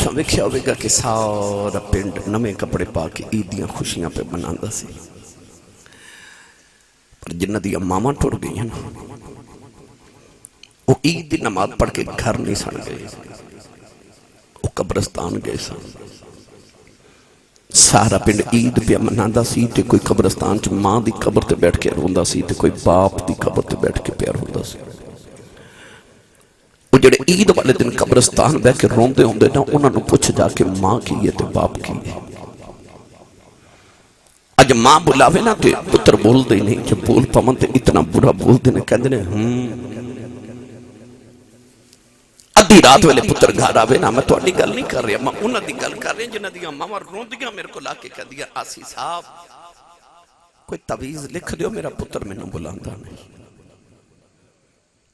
تساں ویکھیا ہوئے گا کہ سارا پنڈ نویں کپڑے پا کے عید دیاں خوشیاں پہ مناندا سی، پر جنہ دی ماما ٹر گئی ہیں نا وہ عید دی نماز پڑھ کے گھر نہیں سن گئے، وہ قبرستان گئے سن۔ سارا پنڈ عید پہ مناندا سی تے کوئی قبرستان چ ماں دی قبر تے بیٹھ کے روندا سی تے کوئی باپ دی قبر تے بیٹھ کے پیار ہوندا سی۔ وہ جڑے عید والے دن قبرستان بیٹھ کے روندے ہوندے نا انہاں نوں پوچھ جا کے ماں کی ہے تے باپ کی ہے۔ اج ماں بلاوے نا تے پتر بول دے نہیں، جب بول پاون تے اتنا برا بول دے نے کہندے نے ادھی رات ویلے پتر گھر آوے نا، میں تہاڈی گل نہیں کر رہا، میں انہاں دی گل کر رہا جنہاں دیاں ماواں روندیاں میرے کو لا کے کہندیاں آسی صاحب کوئی تعویذ لکھ دیو میرا پتر مینوں بلاندا نہیں۔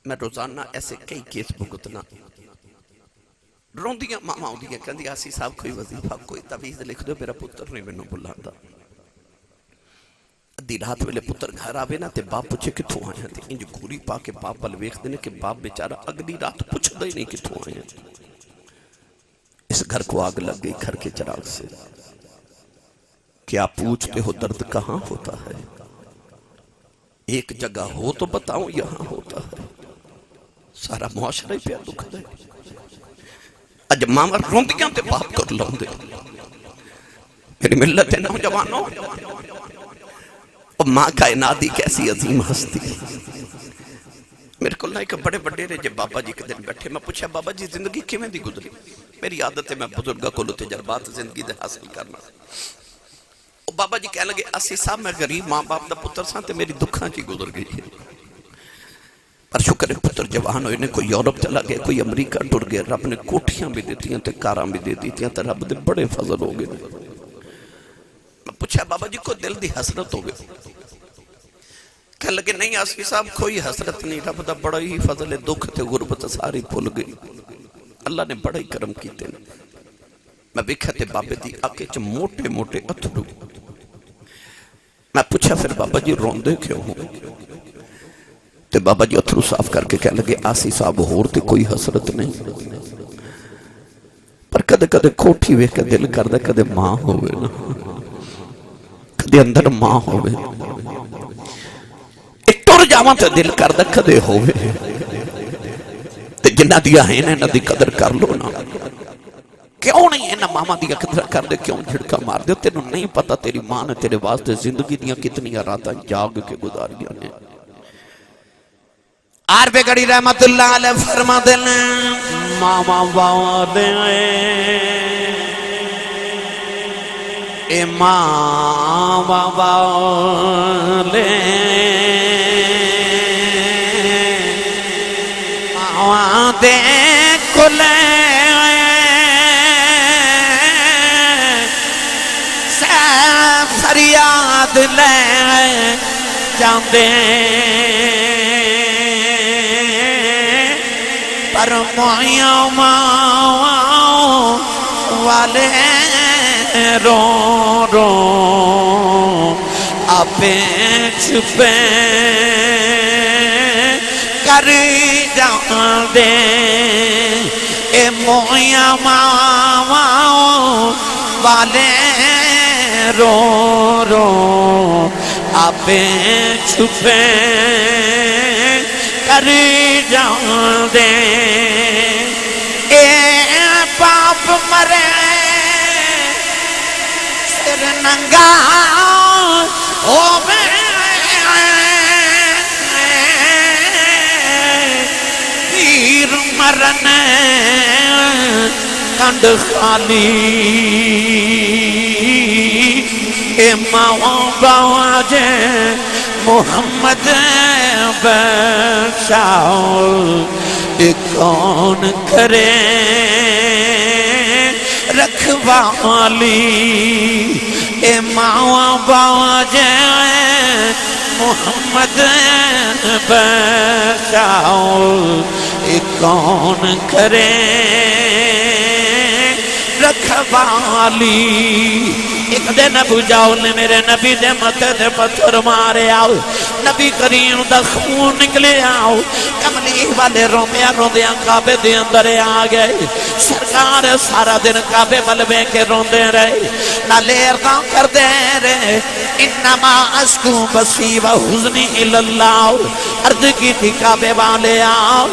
میں روزانہ ایسے کئی کیس بھگتنا، روندیاں ماما ہوندیاں کہندی آسی صاحب کوئی وظیفہ کوئی تعویذ لکھ دیو میرا پتر نہیں مینوں بلاندا۔ ادھی رات ویلے پتر گھر آوے نا تے باپ پوچھے کتھوں آئے ہیں تے انج گھوری پا کے باپ ول ویکھدے نے کہ باپ بیچارہ اگلی رات پوچھدا ہی نہیں کتھوں آئے ہیں۔ اس گھر کو آگ لگ گئی گھر کے چراغ سے، کیا پوچھتے ہو درد کہاں ہوتا ہے، ایک جگہ ہو تو بتاؤں یہاں ہوتا ہے، سارا معاشرہ ہی پیا دکھ دے۔ اج ماما روندیاں تے باپ کر لاندے۔ میری ملت ہے نوجوانوں، اور ماں کائنات دی کیسی عظیم ہستی۔ میرے کو ایک بڑے بڑے نے جب بابا جی کے دن بیٹھے، میں پوچھا بابا جی زندگی کیویں دی گزری؟ میری عادت ہے میں بزرگاں کولوں تجربات زندگی دے حاصل کرنا۔ اور بابا جی کہنے لگے اسی صاحب میں غریب ماں باپ دا پتر ساں تے میری دکھاں چی گزر گئی ہے، پر شکر ہے پتر جوان ہوئے نے، کوئی یورپ چلا گیا کوئی امریکہ ٹر گیا، رب نے کوٹھیاں بھی دیتیاں تے کاراں بھی دے دیتیاں تے رب دے بڑے فضل ہو گئے۔ میں پوچھا بابا جی کو دل دی حسرت ہو گئے؟ کہنے لگے نہیں آسی صاحب کوئی حسرت نہیں، رب دا بڑا ہی فضل ہے، دکھ تے غربت ساری بھول گئی، اللہ نے بڑا ہی کرم کیتے ہیں۔ میں ویکھیا تے بابے دی آنکھیں چ موٹے موٹے اتھرو۔ میں پوچھا پھر بابا جی روندے کیوں ہو؟ تے بابا جی اتھرو صاف کر کے کہنے لگے آسی صاحب ہور تے کوئی حسرت نہیں، پر کدے کدے کوٹھی ویکھ کے دل کردا کدے ماں ہوئے نا، کدے اندر ماں ہوئے، ایک ٹر جاواں تے دل کردا کدے ہوئے، تے جنہ دیا ہیں انہاں دی قدر کر لو نا۔ کیوں نہیں انہاں ماما دی قدر کر دے، کیوں جھڑکا مار دے؟ تینوں نہیں پتا تیری ماں نے تیرے واسطے زندگی دیاں کتنی راتاں جاگ کے گزاریاں نے۔ آر پہ گڑی رحمت اللہ علیہ فرما دینے ماما والے اے ماما والے ماما دے کلے فریاد لے جاندے پر مویاں ماں والے رو رو آپے چھپے کر جاندے اے مویاں ماں والے رو رو آپے چھپے کر جاندے اے باپ مرے سر ننگا ہووے پیر مرن کنڈ خالی اے ماں باجے محمد بخشاؤ کون کرے رکھوالی اے ماں باجے محمد بخشاؤ کون کرے رکھوالی ایک دن ابو جہل نے میرے نبی دے متھے تے پتھر مارے آؤ نبی کریم دا خون نکلے آؤ کملی والے روندیاں روندیاں کعبے دے اندر آ گئے سرکار سارا دن کعبے ملوے کے روندے رہے نہ لیرنا کر دے رہے انما اشکو بسی و حزنی اللہ عرض کی تھی کعبے والے آؤ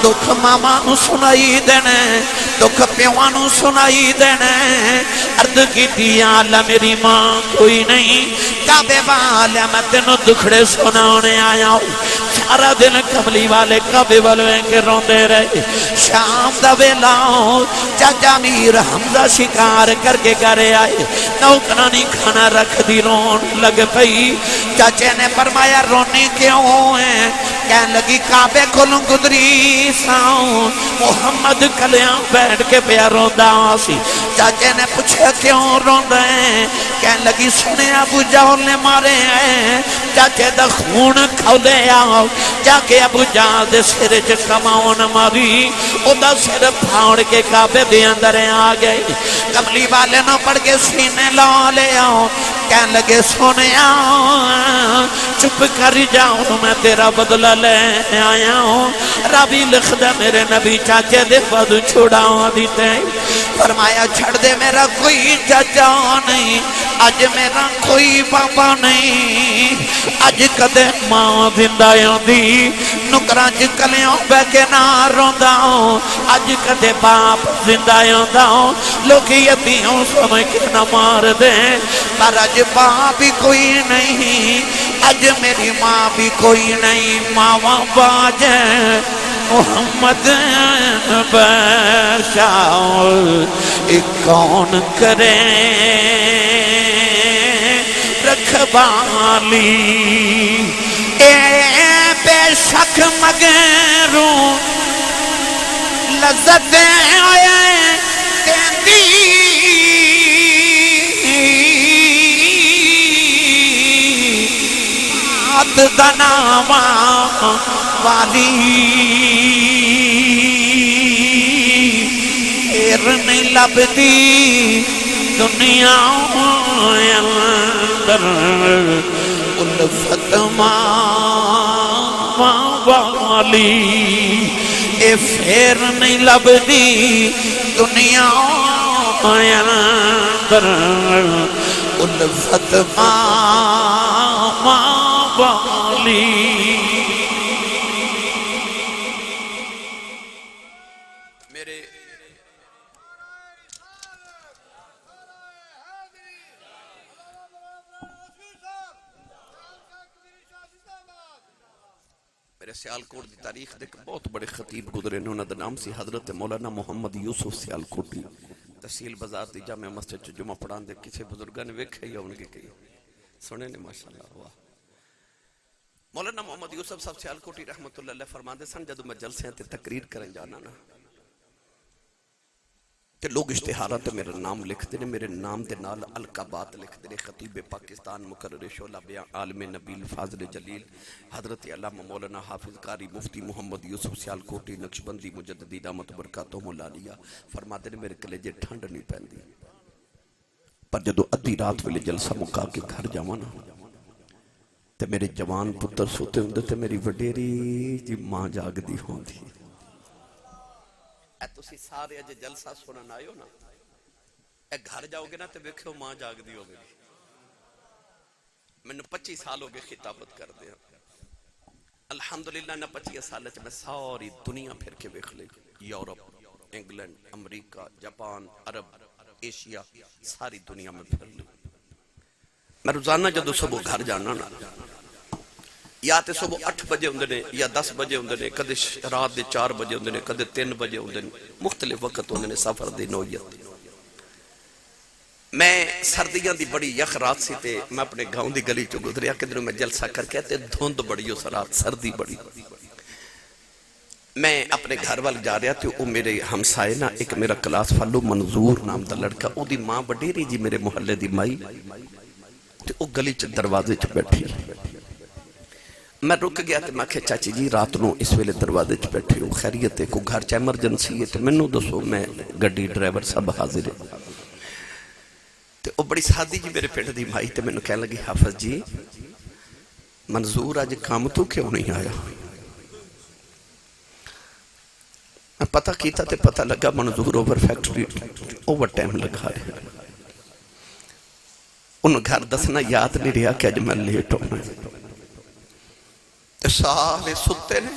دکھ ماما نو سنائی دینے دکھ پیوانو سنائی دینے عرض کی تھی یا اللہ میری ماں کوئی نہیں کعبے والے میں تینوں دکھڑے سنانے آیا ہوں سارا دن کملی والے کعبے والے کے روندے رہے شام دا ویلاؤ چاچا میر حمزہ شکار کر کے گھرے آئے نوکرانی کھانا رکھ دی رون لگ پئی چاچے نے فرمایا رونی کیوں ہے کہنے لگی کعبے کھلوں گدری ساؤں محمد کلیاں بیٹھ کے پیا روندا سی چاچے نے پوچھا کیوں روندا ہے کہنے لگی سنے ابو جہل نے مارے ہیں چاچے دا خون کھولے آؤ جا کے ابو جہل دے سر چ کماؤن ماری او دا سر پھاڑ کے کعبے دے اندر آ گئے کملی والے نو پڑھ کے سینے لا لے آؤ کہنے لگے سونے آؤ چپ کر جاؤں میں تیرا بدلہ لے آیا ہوں ربی لکھ دے میرے نبی چاچے دے بد چھوڑا دیتے فرمایا چھڑ دے میرا کوئی چاچا نہیں آج میرا کوئی بابا نہیں آج کدے ماں زندہ دی نکران چ کلیوں بے کے نہ روندا آج کدے باپ زندہ دا لوگ یتیوں سمجھ کے نہ مار دے پر آج باپ بھی کوئی نہیں آج میری ماں بھی کوئی نہیں ماں باج محمد بشاؤ کون کرے رکھوالی اے بے شک مگروں لذت دیندی آت دناما والی پھر نہیں لبدی دنیا اندر الفت والی اے پھر نہیں لبدی دنیا اندر الفت والی میرے سیالکوٹ دی تاریخ دیکھ بہت بڑے خطیب گزرے نے انہوں نے نام سی حضرت مولانا محمد یوسف سیالکوٹی تحصیل بازار دی جامع مسجد چ جمعہ پڑھان دے کسی بزرگاں نے ویکھے یا ان کی کئی سنے نے ماشاءاللہ واہ مولانا محمد یوسف صاحب سیالکوٹی رحمت اللہ علیہ فرماندے سن جدوں میں جلسے تے تقریر کرن جانا نا کہ لوگ اشتہارات میرا نام لکھ دینے میرے نام دے نال القابات لکھ دینے خطیب پاکستان مقرر شعلہ بیان عالم نبیل فاضل جلیل حضرت علامہ مولانا حافظ قاری مفتی محمد یوسف سیالکوٹی نقشبندی مجددی دامت برکاتہم العالیہ فرما دینے میرے کلیجے ٹھنڈ نہیں پہندی پر جدو ادھی رات ویلے جلسہ مکا کے گھر جاوانا تے میرے جوان پتر سوتے ہوندے تے میری وڈیری جی ماں جاگ دی ہوندی اے تسی سارے اجے جلسہ سنن آئے ہو نا اے گھر جاؤ گے نا تے ویکھو ماں جاگ دی ہو گئی میں نے 25 سال ہو گئے خطابت کر دیا الحمدللہ نا 25 سال چ میں ساری دنیا پھر کے ویکھ لی یورپ انگلینڈ امریکہ جاپان عرب ایشیا ساری دنیا میں پھر لی میں روزانہ جدو صبح گھر جانا نا یا تے صبح 8 بجے ہوندے نے یا 10 بجے ہوندے نے کدے رات دے 4 بجے ہوندے نے کدے 3 بجے ہوندے نے مختلف وقت ہوندے نے سفر دی نوعیت میں سردیاں دی بڑی یخ رات سی تے میں اپنے گاؤں دی گلی چ گزریا کدھر میں جلسہ کر کے تے دھند بڑی اس رات سردی بڑی میں اپنے گھر وال جا رہا تے او میرے ہمسائے نا ایک میرا کلاس فالو منظور نام دا لڑکا او دی ماں وڈیری جی میرے محلے دی مائی تے او گلی چ دروازے چ بیٹھی میں رک گیا تے میں کہا چاچی جی رات نو اس ویلے دروازے چ بیٹھے ہو خیریت ہے کو گھر چ ایمرجنسی ہے تے مینوں دسو میں گڈی ڈرائیور سب حاضر ہے تے وہ بڑی سادی جی میرے پنڈ دی مائی تے مینوں کہن لگی حافظ جی منظور اج کام تو کیوں نہیں آیا؟ میں پتہ کیتا تے پتہ لگا منظور اوور فیکٹری اوور ٹائم لگا رہے انہوں گھر دسنا یاد نہیں رہا کہ اج میں لیٹ ہونا تے سارے ستے نے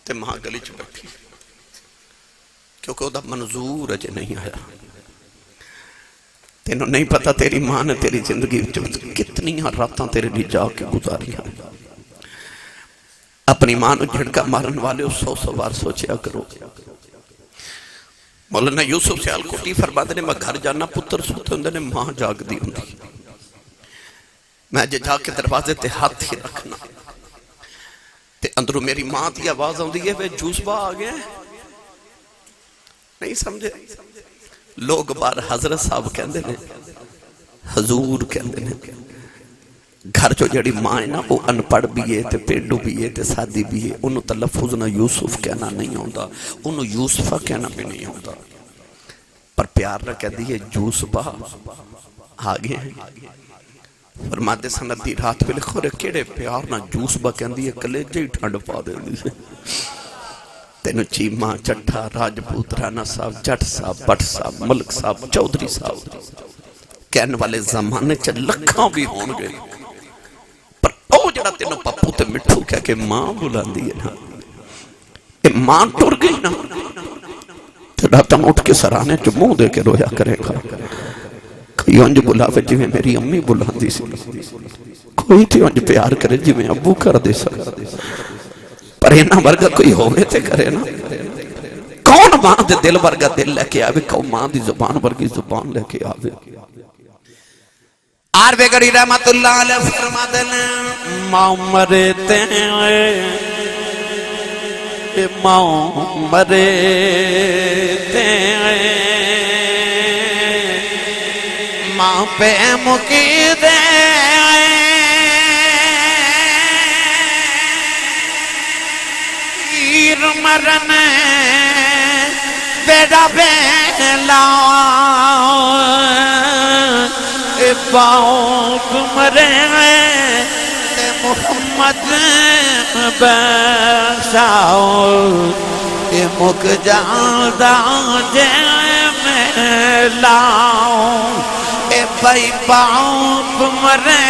تے ماں گلی چ بیٹھی کیونکہ وہ منظور اج نہیں آیا تینوں نہیں پتا تیری ماں نے تیری زندگی کتنی راتاں تیرے لیے جا کے گزاری ہیں اپنی ماں نو جھڑکا مارن والے 100 بار سوچیا کرو مولانا یوسف سیال کوٹی فرماتے نے میں گھر جانا پتر سوتے ہوندے نے ماں جاگ دی ہوندی میں جا کے دروازے تے ہاتھ ہی رکھنا تے اندروں میری ماں دی آواز ہوندی ہے وہ جوس با آ گیا نہیں سمجھے لوگ بار حضرت صاحب کہندے نے حضور کہندے نے گھر جو جڑی ماں ہے نا وہ ان پڑھ بھی ہے تے پیڈو بھی ہے تے سادی بھی ہے انہوں تلفظ نہ یوسف کہنا نہیں ہوتا انہوں یوسفہ کہنا بھی نہیں ہوتا پر پیار نہ کہہ دیئے جوسبہ آگے ہیں فرماتے سندی رات پہ لکھو رہے کیڑے پیار نہ جوسبہ کہہ دیئے کلے جائی ٹھنڈ پا دے دیئے تینو چیمہ چٹھا راجپوت رانا صاحب جٹ صاحب بٹ صاحب ملک صاحب چودری صاحب کہنے والے زمانے چا لکھاں بھی ہون گئے پر او جڑا تینو پپو تے مٹھو کہہ کہ ماں بلا دیئے نا اے ماں ٹور گئی نا تیرا تم اٹھ کے سرانے جو منہ دے کے رویا کرے گا کوئی انج بلاوے جی میں میری امی بلا دی سی کوئی تھی انج پیار کرے جی میں ابو کر دے سکتا پر اینا ورگا کوئی ہوئے تے کرے نا کون ماں دے دل ورگا دل لے کے آوے کون ماں دی زبان ورگی زبان لے کے آوے عارف گڑی رحمت اللہ علیہ فرما دینے ماں مرتے ہیں ماں مرتے ہیں ماں پہ مقید پیر مرن بیڑا بیلا باپ مرے تے محمد بساؤ اے مک جاندہ جے میں لاؤ اے بھائی باپ مرے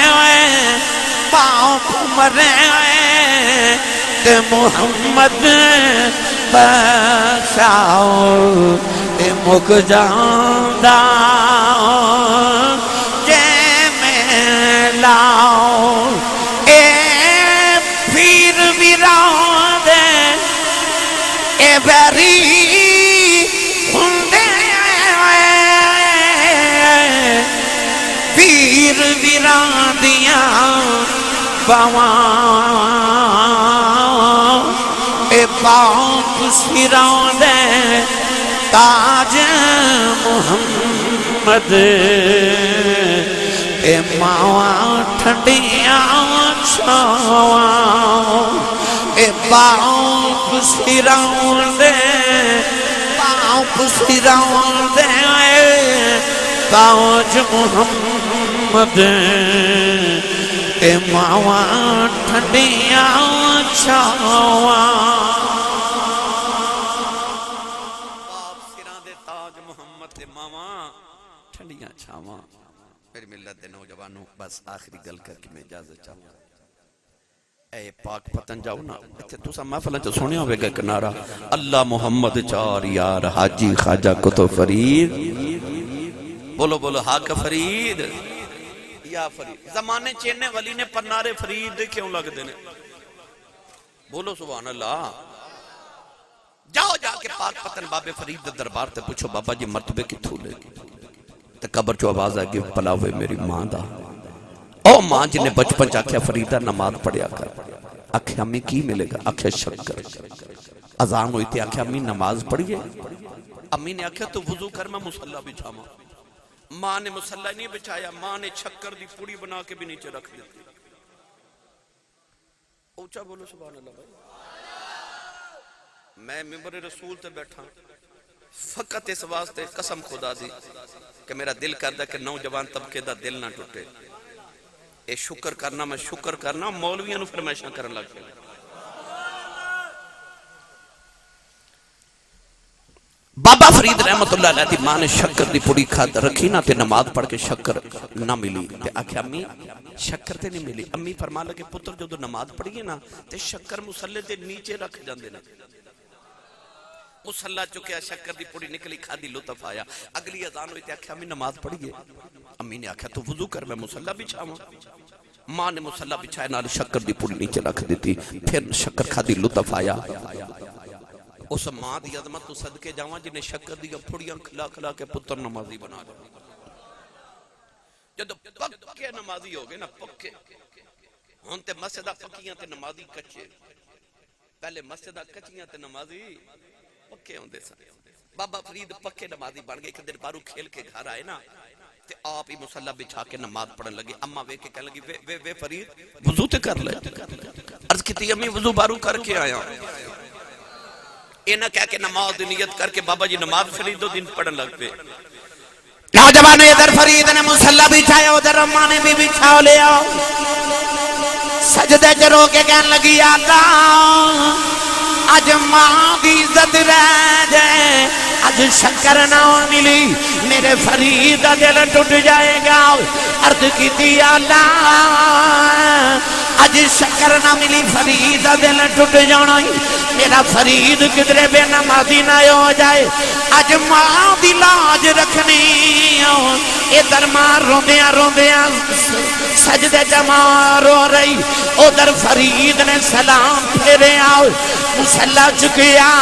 تے محمد بساؤ اے مک جاندہ لاؤ اے پیر ویران دے اے بیری ہندے پیر ویران دیاں باوان اے باپ سیران دے تاج محمد اے ماں ٹھنڈیاں چھاواں اے باپ سیران دے تاج محمد اے ماں ٹھنڈیاں چھاواں باپ سیران دے تاج محمد اے ماں ٹھنڈیاں چھاواں میری ملت دے نوجوانوں بس آخری گل کر کے میں اجازت چاہوں اے پاک پتن جاؤ نا تو سا محفلہ جو سونے ہوئے گا کنارہ اللہ محمد چار یار حاجی خواجہ کتب فرید بولو بولو حاق فرید یا فرید زمانے چیننے ولی نے پنارے فرید کیوں لگ دینے بولو سبحان اللہ جاؤ جا کے پاک پتن باب فرید دربار تے پوچھو بابا جی مرتبے کی تھولے تے قبر چو آواز آگی پلاوے میری ماں دا او ماں جنہیں بچپن چاکیا فریدہ نماز پڑھیا کر آکھے امی کی ملے گا آکھے شکر اذان ہوئی تھی آکھے امی نماز پڑھئے امی نے آکھے تو وضو کر میں مسلح بچھاما ماں نے مسلح نہیں بچھایا ماں نے چھکر دی پوڑی بنا کے بھی نیچے رکھ دیتی اوچا بولو سبحان اللہ بھائی میں ممبر رسول تے بیٹھا فقط اس واسطے قسم خدا دی کہ میرا دل کردا کہ نوجوان طبقے دا دل نہ ٹوٹے، اے شکر کرنا، میں شکر کرنا مولویاں نو فرمائشاں کرن لگ پیا۔ بابا فرید رحمت اللہ علیہ دی ماں نے شکر دی پوڑی کھاد رکھی نا تے نماز پڑھ کے شکر نہ ملی تے آکھیا امی شکر تے نہیں ملی۔ امی فرما لگے پتر جو نماز پڑھیے نا تے شکر مسلے تے نیچے رکھ جاندے نا، مسلح چکیا شکر دی پوڑی نکلی کھادی لطف آیا، اگلی اذان ہوئی تے آکھیا امی نماز پڑھیے۔ امی نے آکھیا تو وضو کر میں مسلح بچھاواں۔ ماں نے مسلح بچھائے نال شکر دی پوڑی نیچے رکھ دیتی، پھر شکر کھادی لطف آیا۔ اس ماں دی عظمت تو صدقے جاواں جنہیں شکر دی پھڑیاں کھلا کھلا کے پتر نمازی بنا دے۔ جدو پکے نمازی ہو گئے نا، پکے ہون تے مسجدہ پکیاں تے نمازی کچے، پہلے مسجدہ کچیاں تے نمازی پکے ہوں دے سارے۔ بابا فرید پکے نمازی بن گئے، ایک دن بارو کھیل کے گھر آئے نا تے آپ ہی مسلح بچھا کے نماز پڑھن لگے۔ اماں وے کے کہنے لگی وے فرید وضو تے کر لے۔ عرض کیتی امی وضو بارو کر کے آیا۔ یہ نہ کہہ کے نماز دی نیت کر کے بابا جی نماز فرید دو دن پڑھن لگ پے۔ نوجوان ادھر فرید نے مسلح بچھایا، ادھر اماں نے بھی بچھاؤ لیا، سجدے چ رو کے کہنے لگی اللہ اج ماں دی عزت رہ جائے، اج شکر نہ ملی میرے فرید دا دل ٹوٹ جائے گا۔ عرض کیتی اللہ اج شکر نہ ملی فرید دا دل ٹوٹ جانا، میرا فرید کدرے بے نمازی نہ ہو جائے، اج ماں دی لاج رکھنی۔ ادھر ماں روندیاں روندیاں سجدے جمع رو رہی، ادھر فرید نے سلام پھیرے آؤ، مسلح چکیا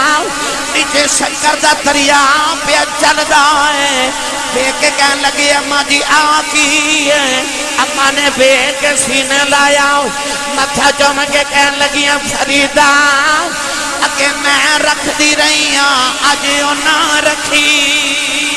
نیچے شکر دا دریا پہ چل دائے۔ دیکھ کے کہنے لگی اماں جی آکی ہے، اماں نے بے کے سینے لایا، متھا چوم کے کہنے لگی فریدہ اکے میں رکھ دی رہی ہاں اج نہ رکھی۔